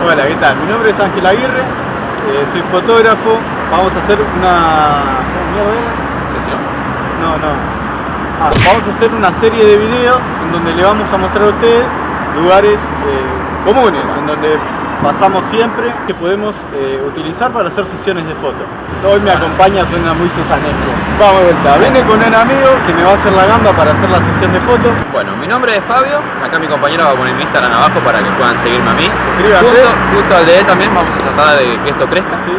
Hola, ¿qué tal? Mi nombre es Ángel Aguirre, soy fotógrafo. Vamos a hacer una... ¿Cómo mierda era? ¿Sesión? No. Vamos a hacer una serie de videos en donde le vamos a mostrar a ustedes lugares comunes, en donde pasamos siempre, que podemos utilizar para hacer sesiones de fotos. Hoy me acompaña, suena muy susanesco. Vamos de vuelta, viene con un amigo que me va a hacer la gamba para hacer la sesión de fotos. Bueno, mi nombre es Fabio, acá mi compañero va a poner mi Instagram abajo para que puedan seguirme a mí. Suscríbanse. Justo al de él también, vamos a tratar de que esto crezca. Sí.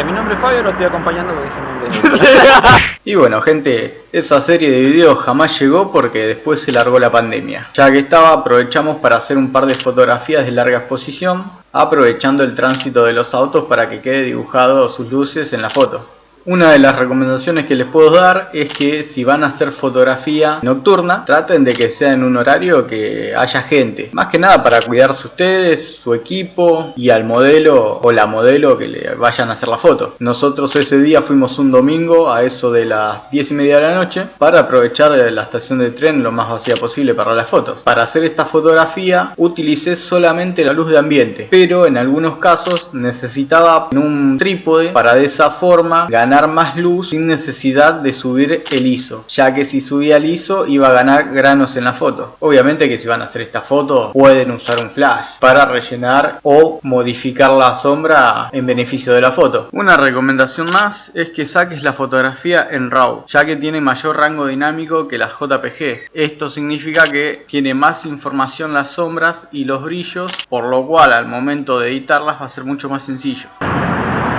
Mi nombre es Fabio, lo estoy acompañando porque es el nombre de... Y bueno, gente, esa serie de videos jamás llegó porque después se largó la pandemia. Ya que estaba, aprovechamos para hacer un par de fotografías de larga exposición, aprovechando el tránsito de los autos para que quede dibujado sus luces en la foto. Una de las recomendaciones que les puedo dar es que si van a hacer fotografía nocturna, traten de que sea en un horario que haya gente. Más que nada para cuidarse ustedes, su equipo y al modelo o la modelo que le vayan a hacer la foto. Nosotros ese día fuimos un domingo a eso de las 10:30 de la noche para aprovechar la estación de tren lo más vacía posible para las fotos. Para hacer esta fotografía utilicé solamente la luz de ambiente, pero en algunos casos necesitaba un trípode para de esa forma ganar más luz sin necesidad de subir el ISO, ya que si subía el ISO iba a ganar granos en la foto. Obviamente que si van a hacer esta foto pueden usar un flash para rellenar o modificar la sombra en beneficio de la foto. Una recomendación más es que saques la fotografía en RAW, ya que tiene mayor rango dinámico que la JPG. Esto significa que tiene más información las sombras y los brillos, por lo cual al momento de editarlas va a ser mucho más sencillo.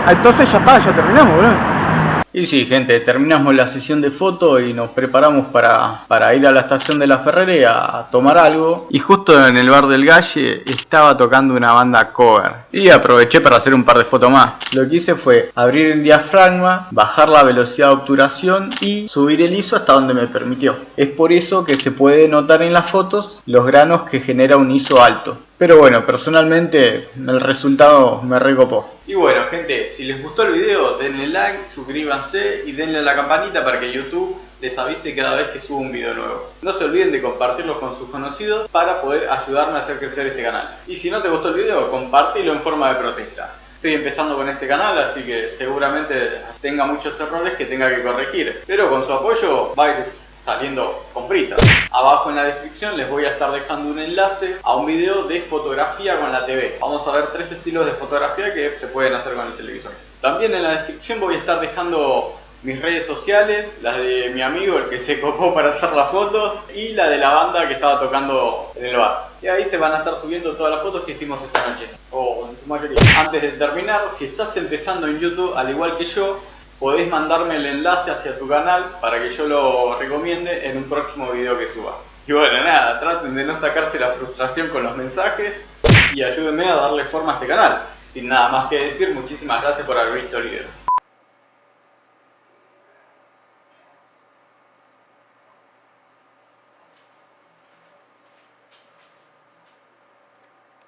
Entonces ya está, ya terminamos, boludo. Y sí, gente, terminamos la sesión de foto y nos preparamos para ir a la estación de La Ferrere a tomar algo. Y justo en el bar del Galle estaba tocando una banda cover. Y aproveché para hacer un par de fotos más. Lo que hice fue abrir el diafragma, bajar la velocidad de obturación y subir el ISO hasta donde me permitió. Es por eso que se puede notar en las fotos los granos que genera un ISO alto. Pero bueno, personalmente el resultado me recopó. Y bueno, gente, si les gustó el video denle like, suscríbanse y denle a la campanita para que YouTube les avise cada vez que subo un video nuevo. No se olviden de compartirlo con sus conocidos para poder ayudarme a hacer crecer este canal. Y si no te gustó el video, compártelo en forma de protesta. Estoy empezando con este canal, así que seguramente tenga muchos errores que tenga que corregir. Pero con su apoyo va a ir saliendo con fritas. Abajo en la descripción les voy a estar dejando un enlace a un video de fotografía con la TV. Vamos a ver 3 estilos de fotografía que se pueden hacer con el televisor. También en la descripción voy a estar dejando mis redes sociales, las de mi amigo, el que se copó para hacer las fotos, y la de la banda que estaba tocando en el bar. Y ahí se van a estar subiendo todas las fotos que hicimos esta noche, o en su mayoría. Antes de terminar, si estás empezando en YouTube, al igual que yo, podés mandarme el enlace hacia tu canal para que yo lo recomiende en un próximo video que suba. Y bueno, nada, traten de no sacarse la frustración con los mensajes y ayúdenme a darle forma a este canal. Sin nada más que decir, muchísimas gracias por haber visto el video.